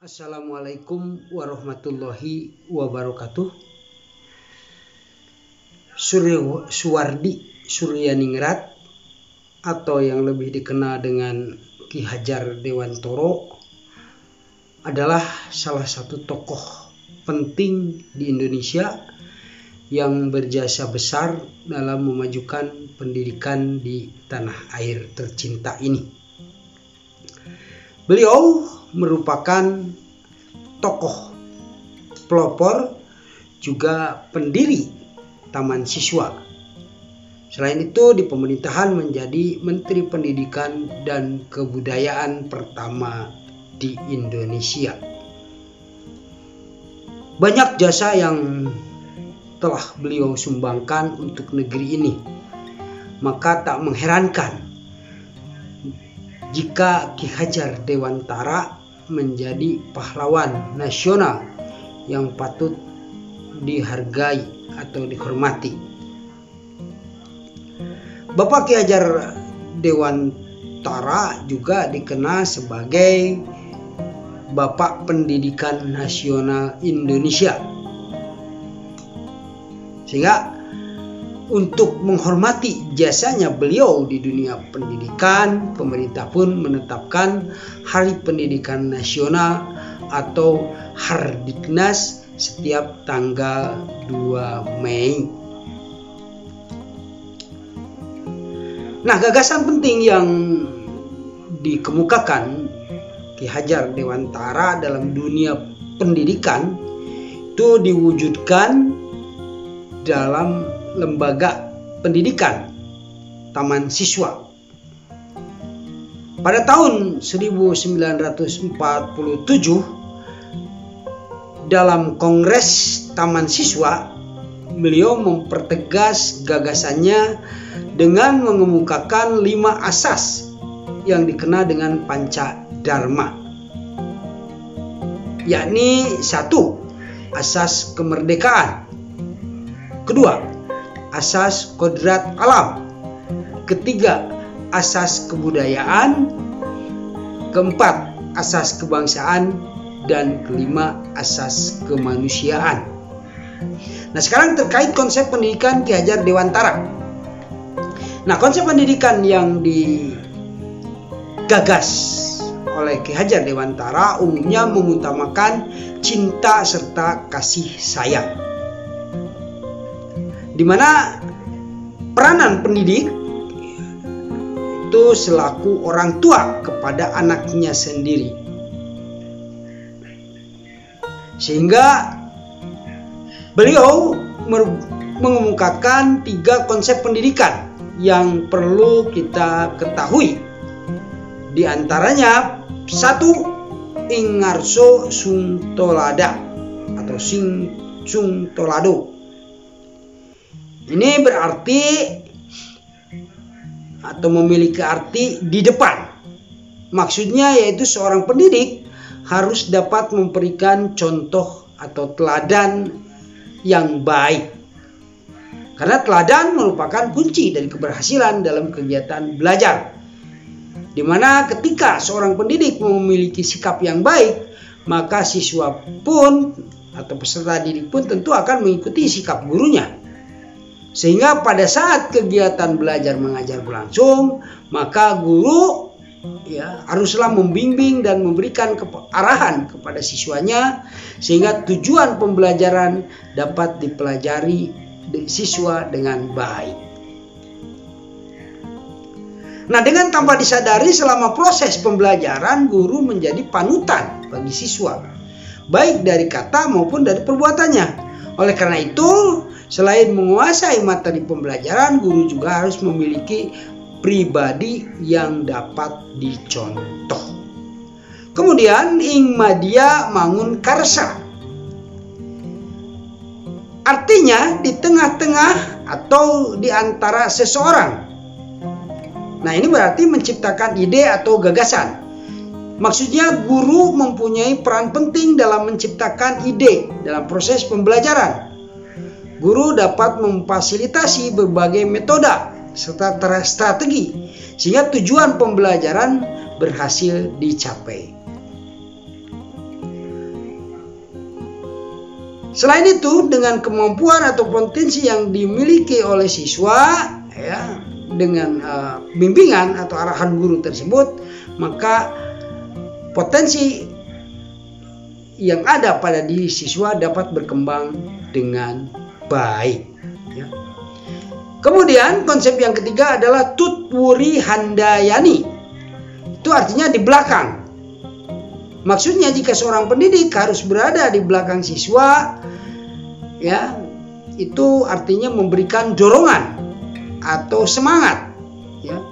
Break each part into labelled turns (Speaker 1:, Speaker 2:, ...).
Speaker 1: Assalamualaikum warahmatullahi wabarakatuh. Suwardi Suryaningrat atau yang lebih dikenal dengan Ki Hajar Dewantara adalah salah satu tokoh penting di Indonesia yang berjasa besar dalam memajukan pendidikan di tanah air tercinta ini. Beliau merupakan tokoh pelopor juga pendiri Taman Siswa. Selain itu di pemerintahan menjadi Menteri Pendidikan dan Kebudayaan pertama di Indonesia. Banyak jasa yang telah beliau sumbangkan untuk negeri ini. Maka tak mengherankan jika Ki Hajar Dewantara menjadi pahlawan nasional yang patut dihargai atau dihormati. Bapak Ki Hajar Dewantara juga dikenal sebagai Bapak Pendidikan Nasional Indonesia. Sehingga untuk menghormati jasanya beliau di dunia pendidikan, pemerintah pun menetapkan Hari Pendidikan Nasional atau Hardiknas setiap tanggal 2 Mei. Nah, gagasan penting yang dikemukakan Ki Hajar Dewantara dalam dunia pendidikan itu diwujudkan dalam lembaga pendidikan Taman Siswa. Pada tahun 1947 dalam Kongres Taman Siswa, beliau mempertegas gagasannya dengan mengemukakan 5 asas yang dikenal dengan Pancadharma, yakni 1. Asas kemerdekaan, 2. Asas kodrat alam, 3. Asas kebudayaan, 4. Asas kebangsaan, dan 5. Asas kemanusiaan. Nah, sekarang terkait konsep pendidikan Ki Hajar Dewantara. Nah, konsep pendidikan yang digagas oleh Ki Hajar Dewantara umumnya mengutamakan cinta serta kasih sayang, di mana peranan pendidik itu selaku orang tua kepada anaknya sendiri. Sehingga beliau mengemukakan 3 konsep pendidikan yang perlu kita ketahui. Di antaranya 1. Ingarso sung tolada atau sung tolado. Ini berarti atau memiliki arti di depan. Maksudnya yaitu seorang pendidik harus dapat memberikan contoh atau teladan yang baik. Karena teladan merupakan kunci dari keberhasilan dalam kegiatan belajar. Di mana ketika seorang pendidik memiliki sikap yang baik, maka siswa pun atau peserta didik pun tentu akan mengikuti sikap gurunya. Sehingga pada saat kegiatan belajar mengajar berlangsung, maka guru haruslah membimbing dan memberikan arahan kepada siswanya sehingga tujuan pembelajaran dapat dipelajari siswa dengan baik. Nah, dengan tanpa disadari selama proses pembelajaran guru menjadi panutan bagi siswa, baik dari kata maupun dari perbuatannya. Oleh karena itu, selain menguasai materi pembelajaran, guru juga harus memiliki pribadi yang dapat dicontoh. Kemudian ing madya mangun karsa, artinya di tengah-tengah atau di antara seseorang. Nah, ini berarti menciptakan ide atau gagasan. Maksudnya guru mempunyai peran penting dalam menciptakan ide dalam proses pembelajaran. Guru dapat memfasilitasi berbagai metode serta strategi sehingga tujuan pembelajaran berhasil dicapai. Selain itu, dengan kemampuan atau potensi yang dimiliki oleh siswa, ya, dengan bimbingan atau arahan guru tersebut, maka potensi yang ada pada diri siswa dapat berkembang dengan baik. Ya. Kemudian konsep yang ketiga adalah tutwuri handayani. Itu artinya di belakang. Maksudnya jika seorang pendidik harus berada di belakang siswa, ya, itu artinya memberikan dorongan atau semangat. Ya.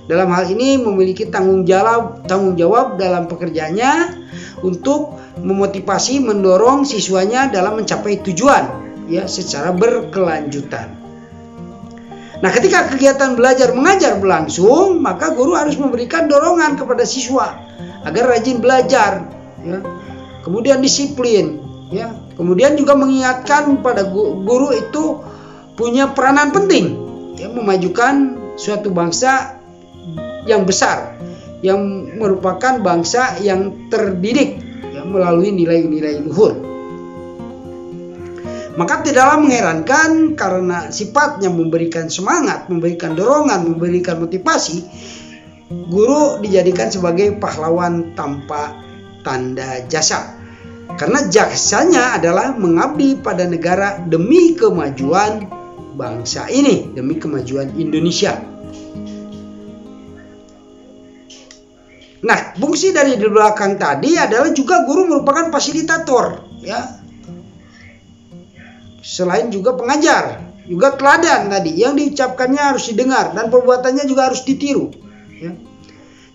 Speaker 1: Dalam hal ini memiliki tanggung jawab dalam pekerjaannya untuk memotivasi, mendorong siswanya dalam mencapai tujuan, ya, secara berkelanjutan. Nah, ketika kegiatan belajar mengajar berlangsung, maka guru harus memberikan dorongan kepada siswa agar rajin belajar, ya. Kemudian disiplin, ya. Kemudian juga mengingatkan pada guru itu punya peranan penting, ya, memajukan suatu bangsa yang besar, yang merupakan bangsa yang terdidik, ya, melalui nilai-nilai luhur. Maka tidaklah mengherankan karena sifatnya memberikan semangat, memberikan dorongan, memberikan motivasi, guru dijadikan sebagai pahlawan tanpa tanda jasa. Karena jasanya adalah mengabdi pada negara demi kemajuan bangsa ini, demi kemajuan Indonesia. Nah, fungsi dari di belakang tadi adalah juga guru merupakan fasilitator, ya. Selain juga pengajar, juga teladan tadi, yang diucapkannya harus didengar dan perbuatannya juga harus ditiru, ya.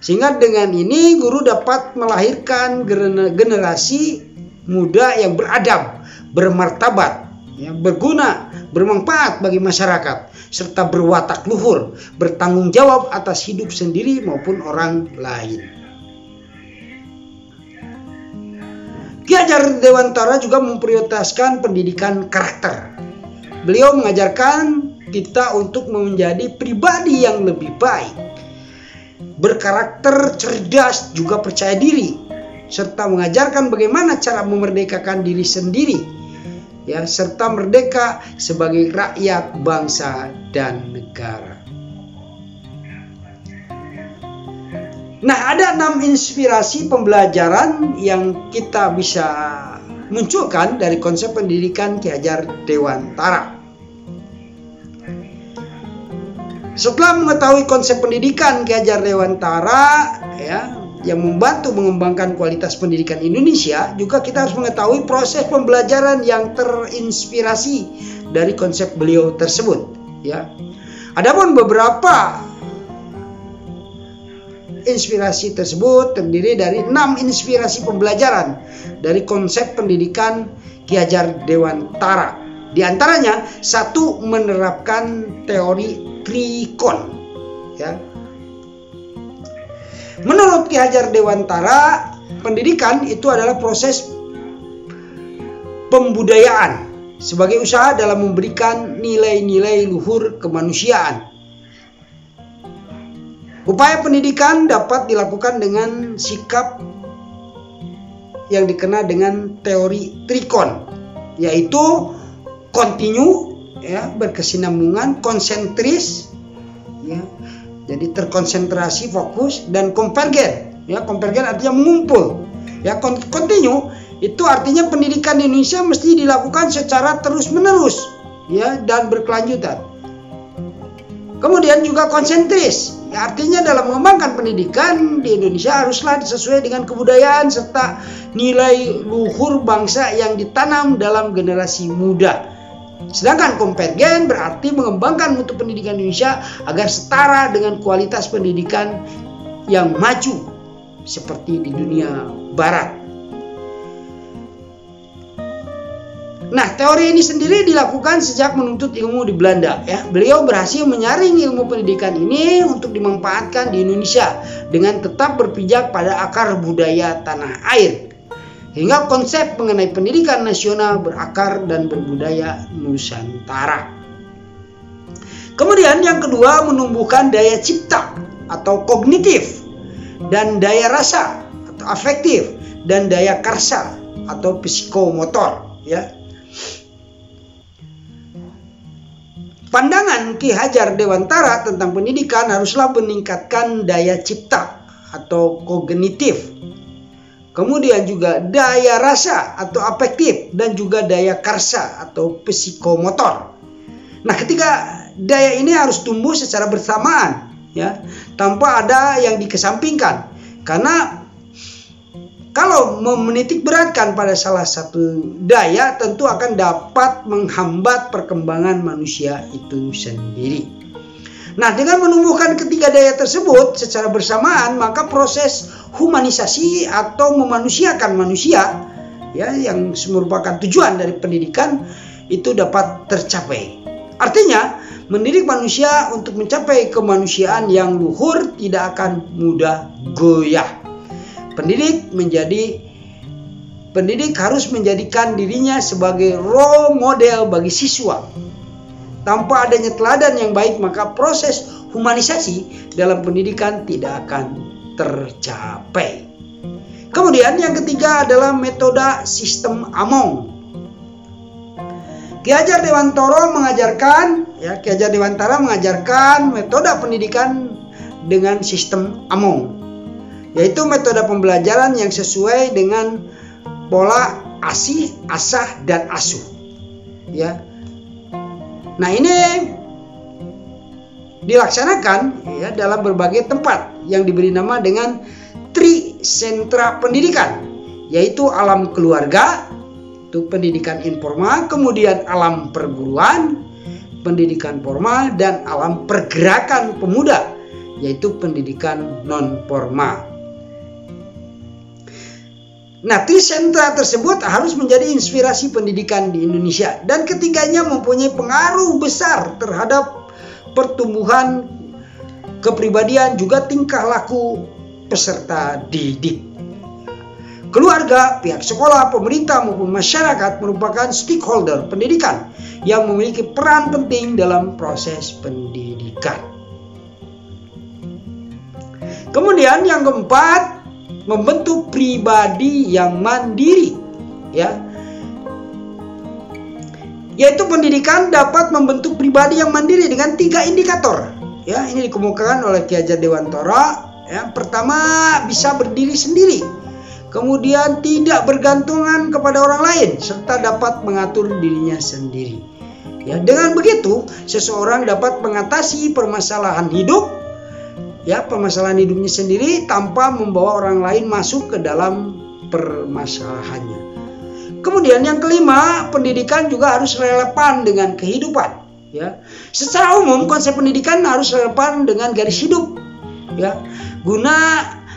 Speaker 1: Sehingga dengan ini guru dapat melahirkan generasi muda yang beradab, bermartabat, ya, berguna, bermanfaat bagi masyarakat, serta berwatak luhur, bertanggung jawab atas hidup sendiri maupun orang lain. Ki Hajar Dewantara juga memprioritaskan pendidikan karakter. Beliau mengajarkan kita untuk menjadi pribadi yang lebih baik, berkarakter cerdas, juga percaya diri, serta mengajarkan bagaimana cara memerdekakan diri sendiri, ya, serta merdeka sebagai rakyat, bangsa, dan negara. Nah, ada 6 inspirasi pembelajaran yang kita bisa munculkan dari konsep pendidikan Ki Hajar Dewantara. Setelah mengetahui konsep pendidikan Ki Hajar Dewantara, ya, yang membantu mengembangkan kualitas pendidikan Indonesia, juga kita harus mengetahui proses pembelajaran yang terinspirasi dari konsep beliau tersebut, ya. Adapun beberapa inspirasi tersebut terdiri dari 6 inspirasi pembelajaran dari konsep pendidikan Ki Hajar Dewantara. Di antaranya, 1, menerapkan teori trikon, ya. Menurut Ki Hajar Dewantara, pendidikan itu adalah proses pembudayaan sebagai usaha dalam memberikan nilai-nilai luhur kemanusiaan. Upaya pendidikan dapat dilakukan dengan sikap yang dikenal dengan teori trikon, yaitu kontinu, ya, berkesinambungan, konsentris, ya, jadi terkonsentrasi, fokus, dan konvergen. Ya, konvergen artinya mengumpul. Ya, kontinu itu artinya pendidikan di Indonesia mesti dilakukan secara terus-menerus, ya, dan berkelanjutan. Kemudian juga konsentris, ya, artinya dalam mengembangkan pendidikan di Indonesia haruslah sesuai dengan kebudayaan serta nilai luhur bangsa yang ditanam dalam generasi muda. Sedangkan konvergen berarti mengembangkan mutu pendidikan Indonesia agar setara dengan kualitas pendidikan yang maju seperti di dunia barat. Nah, teori ini sendiri dilakukan sejak menuntut ilmu di Belanda, ya. Beliau berhasil menyaring ilmu pendidikan ini untuk dimanfaatkan di Indonesia dengan tetap berpijak pada akar budaya tanah air. Hingga konsep mengenai pendidikan nasional berakar dan berbudaya Nusantara. Kemudian yang kedua, menumbuhkan daya cipta atau kognitif, dan daya rasa atau afektif, dan daya karsa atau psikomotor, ya. Pandangan Ki Hajar Dewantara tentang pendidikan haruslah meningkatkan daya cipta atau kognitif, kemudian juga daya rasa atau afektif, dan juga daya karsa atau psikomotor. Nah, ketiga daya ini harus tumbuh secara bersamaan, ya, tanpa ada yang dikesampingkan. Karena kalau menitik beratkan pada salah satu daya, tentu akan dapat menghambat perkembangan manusia itu sendiri. Nah, dengan menumbuhkan ketiga daya tersebut secara bersamaan, maka proses humanisasi atau memanusiakan manusia, ya, yang merupakan tujuan dari pendidikan itu dapat tercapai. Artinya, mendidik manusia untuk mencapai kemanusiaan yang luhur tidak akan mudah goyah. Pendidik harus menjadikan dirinya sebagai role model bagi siswa. Tanpa adanya teladan yang baik, maka proses humanisasi dalam pendidikan tidak akan tercapai. Kemudian yang ketiga adalah metode sistem Among. Ki Hajar Dewantara mengajarkan metode pendidikan dengan sistem Among, yaitu metode pembelajaran yang sesuai dengan pola asih, asah, dan asuh. Ya. Nah, ini dilaksanakan, ya, dalam berbagai tempat yang diberi nama dengan tri sentra pendidikan, yaitu alam keluarga, itu pendidikan informal, kemudian alam perguruan, pendidikan formal, dan alam pergerakan pemuda, yaitu pendidikan non formal. Nah, trisentra tersebut harus menjadi inspirasi pendidikan di Indonesia, dan ketiganya mempunyai pengaruh besar terhadap pertumbuhan kepribadian juga tingkah laku peserta didik. Keluarga, pihak sekolah, pemerintah maupun masyarakat merupakan stakeholder pendidikan yang memiliki peran penting dalam proses pendidikan. Kemudian yang keempat, membentuk pribadi yang mandiri, ya. Yaitu pendidikan dapat membentuk pribadi yang mandiri dengan 3 indikator. Ya, ini dikemukakan oleh Ki Hajar Dewantara. Ya, pertama, bisa berdiri sendiri. Kemudian tidak bergantungan kepada orang lain serta dapat mengatur dirinya sendiri. Ya, dengan begitu seseorang dapat mengatasi permasalahan hidup, ya, permasalahan hidupnya sendiri tanpa membawa orang lain masuk ke dalam permasalahannya. Kemudian yang kelima, pendidikan juga harus relevan dengan kehidupan. Ya, secara umum konsep pendidikan harus relevan dengan garis hidup, ya, guna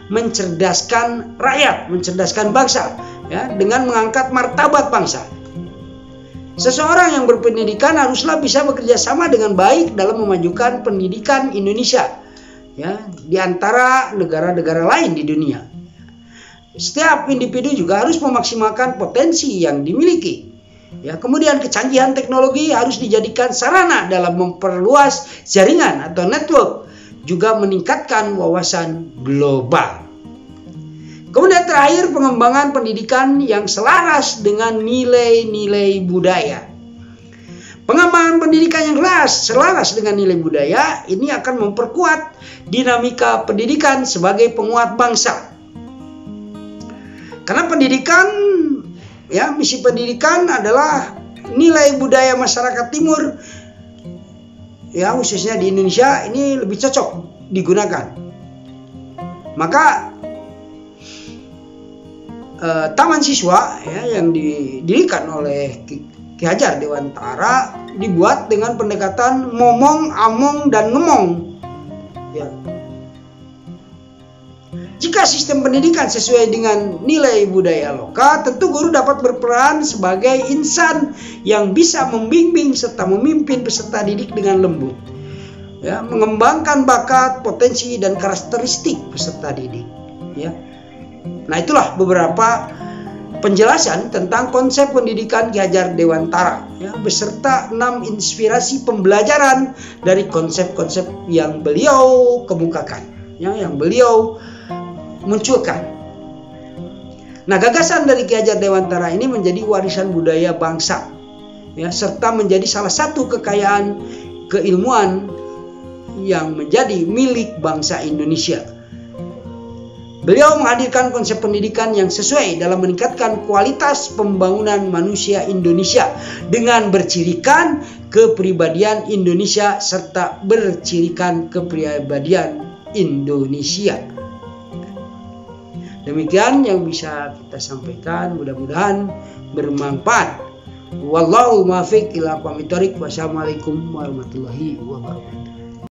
Speaker 1: mencerdaskan rakyat, mencerdaskan bangsa, ya, dengan mengangkat martabat bangsa. Seseorang yang berpendidikan haruslah bisa bekerja sama dengan baik dalam memajukan pendidikan Indonesia, ya, di antara negara-negara lain di dunia. Setiap individu juga harus memaksimalkan potensi yang dimiliki. Ya, kemudian kecanggihan teknologi harus dijadikan sarana dalam memperluas jaringan atau network, juga meningkatkan wawasan global. Kemudian terakhir, pengembangan pendidikan yang selaras dengan nilai-nilai budaya. Pengembangan pendidikan yang selaras dengan nilai budaya ini akan memperkuat dinamika pendidikan sebagai penguat bangsa. Karena pendidikan, ya, misi pendidikan adalah nilai budaya masyarakat timur, ya, khususnya di Indonesia ini lebih cocok digunakan. Maka Taman Siswa, ya, yang didirikan oleh Ki Hajar Dewantara dibuat dengan pendekatan momong, among, dan ngemong. Ya. Jika sistem pendidikan sesuai dengan nilai budaya lokal, tentu guru dapat berperan sebagai insan yang bisa membimbing serta memimpin peserta didik dengan lembut, ya, mengembangkan bakat, potensi, dan karakteristik peserta didik. Ya. Nah, itulah beberapa penjelasan tentang konsep pendidikan Ki Hajar Dewantara, ya, beserta 6 inspirasi pembelajaran dari konsep-konsep yang beliau kemukakan, ya, yang beliau munculkan. Nah, gagasan dari Ki Hajar Dewantara ini menjadi warisan budaya bangsa, ya, serta menjadi salah satu kekayaan keilmuan yang menjadi milik bangsa Indonesia. Beliau menghadirkan konsep pendidikan yang sesuai dalam meningkatkan kualitas pembangunan manusia Indonesia dengan bercirikan kepribadian Indonesia serta bercirikan kepribadian Indonesia. Demikian yang bisa kita sampaikan, mudah-mudahan bermanfaat. Wallahu muwaffiq ila aqwamit thoriq. Wassalamualaikum warahmatullahi wabarakatuh.